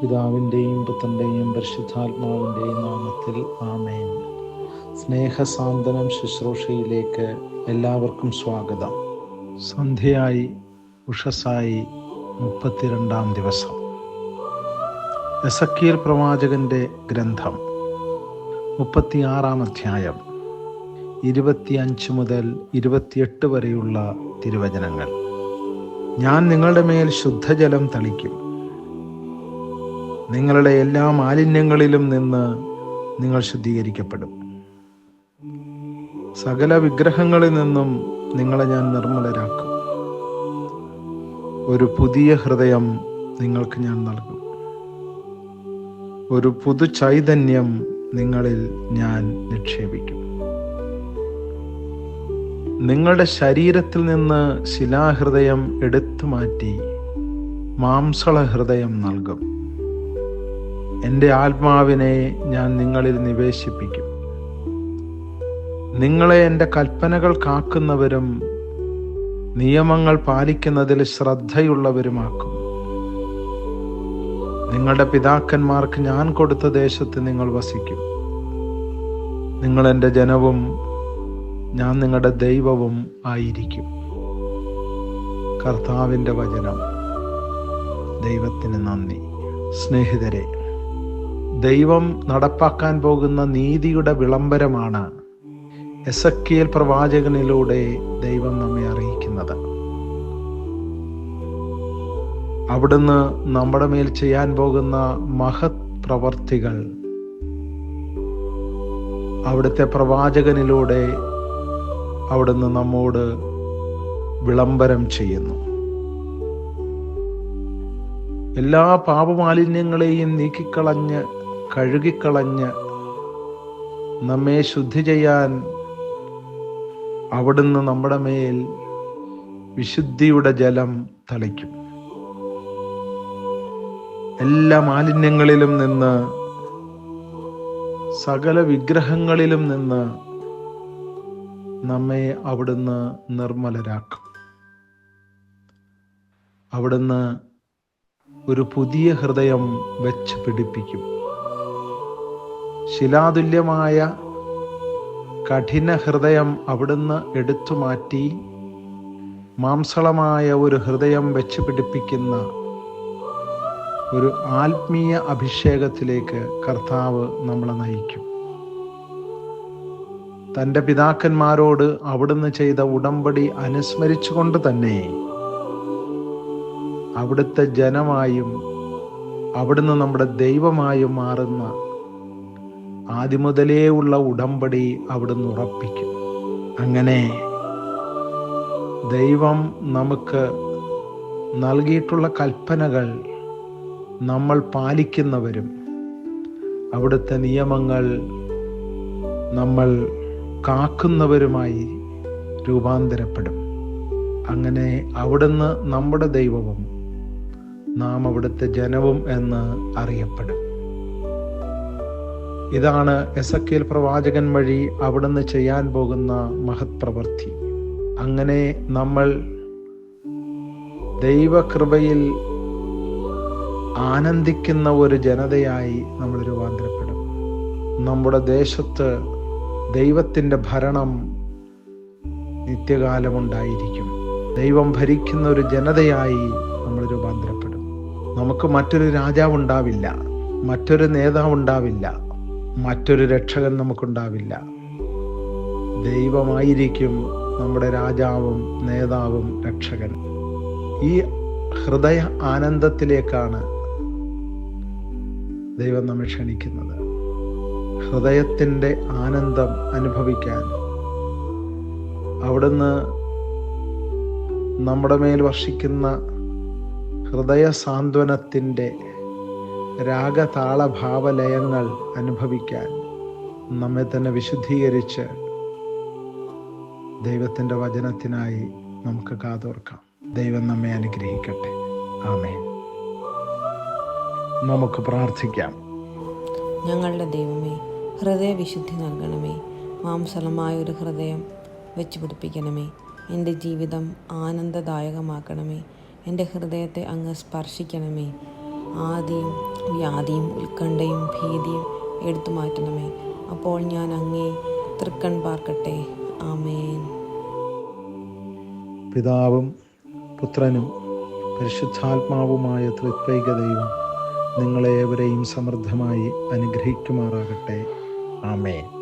പിതാവിൻ്റെയും പുത്രൻ്റെയും പരിശുദ്ധാത്മാവിൻ്റെയും നാമത്തിൽ ആമേൻ. സ്നേഹസാന്ത്വനം ശുശ്രൂഷയിലേക്ക് എല്ലാവർക്കും സ്വാഗതം. സന്ധ്യയായി, ഉഷസ്സായി, 32-ാം ദിവസം. എസെക്കിയേൽ പ്രവാചകന്റെ ഗ്രന്ഥം 36-ാം അധ്യായം 25 മുതൽ 28 വരെയുള്ള തിരുവചനങ്ങൾ. ഞാൻ നിങ്ങളുടെ മേൽ ശുദ്ധജലം തളിക്കും. നിങ്ങളുടെ എല്ലാ മാലിന്യങ്ങളിലും നിന്ന് നിങ്ങൾ ശുദ്ധീകരിക്കപ്പെടും. സകല വിഗ്രഹങ്ങളിൽ നിന്നും നിങ്ങളെ ഞാൻ നിർമ്മലരാക്കും. ഒരു പുതിയ ഹൃദയം നിങ്ങൾക്ക് ഞാൻ നൽകും. ഒരു പുതു ചൈതന്യം നിങ്ങളിൽ ഞാൻ നിക്ഷേപിക്കും. നിങ്ങളുടെ ശരീരത്തിൽ നിന്ന് ശിലാഹൃദയം എടുത്തു മാറ്റി മാംസള ഹൃദയം നൽകും. എൻ്റെ ആത്മാവിനെ ഞാൻ നിങ്ങളിൽ നിവേശിപ്പിക്കും. നിങ്ങളെ എൻ്റെ കൽപ്പനകൾ കാക്കുന്നവരും നിയമങ്ങൾ പാലിക്കുന്നതിൽ ശ്രദ്ധയുള്ളവരുമാക്കും. നിങ്ങളുടെ പിതാക്കന്മാർക്ക് ഞാൻ കൊടുത്ത ദേശത്ത് നിങ്ങൾ വസിക്കും. നിങ്ങൾ എൻ്റെ ജനവും ഞാൻ നിങ്ങളുടെ ദൈവവും ആയിരിക്കും. കർത്താവിൻ്റെ വചനം. ദൈവത്തിന് നന്ദി. സ്നേഹിതരെ, ദൈവം നടപ്പാക്കാൻ പോകുന്ന നീതിയുടെ വിളംബരമാണ് എസെക്കിയേൽ പ്രവാചകനിലൂടെ ദൈവം നമ്മെ അറിയിക്കുന്നത്. അവിടുന്ന് നമ്മുടെ മേൽ ചെയ്യാൻ പോകുന്ന മഹത് പ്രവർത്തികൾ അവിടുത്തെ പ്രവാചകനിലൂടെ അവിടുന്ന് നമ്മോട് വിളംബരം ചെയ്യുന്നു. എല്ലാ പാപമാലിന്യങ്ങളെയും നീക്കിക്കളഞ്ഞ് കഴുകിക്കളഞ്ഞ് നമ്മെ ശുദ്ധി ചെയ്യാൻ അവിടുന്ന് നമ്മുടെ മേൽ വിശുദ്ധിയുടെ ജലം തളിക്കും. എല്ലാ മാലിന്യങ്ങളിലും നിന്ന്, സകല വിഗ്രഹങ്ങളിലും നിന്ന് നമ്മെ അവിടുന്ന് നിർമ്മലരാക്കും. അവിടുന്ന് ഒരു പുതിയ ഹൃദയം വെച്ച് പിടിപ്പിക്കും. ശിലാതുല്യമായ കഠിന ഹൃദയം അവിടുന്ന് എടുത്തു മാറ്റി മാംസളമായ ഒരു ഹൃദയം വെച്ച് പിടിപ്പിക്കുന്ന ഒരു ആത്മീയ അഭിഷേകത്തിലേക്ക് കർത്താവ് നമ്മളെ നയിക്കും. തൻ്റെ പിതാക്കന്മാരോട് അവിടുന്ന് ചെയ്ത ഉടമ്പടി അനുസ്മരിച്ചുകൊണ്ട് തന്നെ അവിടുത്തെ ജനമായും അവിടുന്ന് നമ്മുടെ ദൈവമായും മാറുന്ന ആദ്യമുതലേ ഉള്ള ഉടമ്പടി അവിടുന്ന് ഉറപ്പിക്കും. അങ്ങനെ ദൈവം നമുക്ക് നൽകിയിട്ടുള്ള കൽപ്പനകൾ നമ്മൾ പാലിക്കുന്നവരും അവിടുത്തെ നിയമങ്ങൾ നമ്മൾ കാക്കുന്നവരുമായി രൂപാന്തരപ്പെടും. അങ്ങനെ അവിടുന്ന് നമ്മുടെ ദൈവവും നാം അവിടുത്തെ ജനവും എന്ന് അറിയപ്പെടും. ഇതാണ് എസെക്കിയേൽ പ്രവാചകൻ വഴി അവിടുന്ന് ചെയ്യാൻ പോകുന്ന മഹത് പ്രവൃത്തി. അങ്ങനെ നമ്മൾ ദൈവകൃപയിൽ ആനന്ദിക്കുന്ന ഒരു ജനതയായി നമ്മൾ രൂപാന്തരപ്പെടും. നമ്മുടെ ദേശത്ത് ദൈവത്തിൻ്റെ ഭരണം നിത്യകാലമുണ്ടായിരിക്കും. ദൈവം ഭരിക്കുന്ന ഒരു ജനതയായി നമ്മൾ രൂപാന്തരപ്പെടും. നമുക്ക് മറ്റൊരു രാജാവുണ്ടാവില്ല, മറ്റൊരു നേതാവുണ്ടാവില്ല, മറ്റൊരു രക്ഷകൻ നമുക്കുണ്ടാവില്ല. ദൈവമായിരിക്കും നമ്മുടെ രാജാവും നേതാവും രക്ഷകൻ. ഈ ഹൃദയ ആനന്ദത്തിലേക്കാണ് ദൈവം നമ്മെ ക്ഷണിക്കുന്നത്. ഹൃദയത്തിൻ്റെ ആനന്ദം അനുഭവിക്കാൻ അവിടുന്ന് നമ്മുടെ മേൽ വർഷിക്കുന്ന ഹൃദയ സാന്ത്വനത്തിൻ്റെ രാഗതാളഭാവലയങ്ങൾ അനുഭവിക്കാൻ നമ്മെ തന്നെ വിശുദ്ധീകരിച്ച് ദൈവത്തിൻ്റെ വചനത്തിനായി നമുക്ക് കാതോർക്കാം. ദൈവം നമ്മെ അനുഗ്രഹിക്കട്ടെ. ആമേൻ. നമുക്ക് പ്രാർത്ഥിക്കാം. ഞങ്ങളുടെ ദൈവമേ, ഹൃദയവിശുദ്ധി നൽകണമേ. മാംസളമായ ഒരു ഹൃദയം വെച്ച് പിടിപ്പിക്കണമേ. എൻ്റെ ജീവിതം ആനന്ദദായകമാക്കണമേ. എൻ്റെ ഹൃദയത്തെ അങ്ങ് സ്പർശിക്കണമേ. ആദിയും വ്യാധിയും ഉത്കണ്ഠയും ഭീതിയും എടുത്തു മാറ്റണമേ. അപ്പോൾ ഞാൻ അങ്ങേ തൃക്കൺ പാർക്കട്ടെ. ആമേൻ. പിതാവും പുത്രനും പരിശുദ്ധാത്മാവുമായ ത്രിത്വൈക ദൈവം നിങ്ങളേവരെയും സമൃദ്ധമായി അനുഗ്രഹിക്കുമാറാകട്ടെ. ആമേൻ.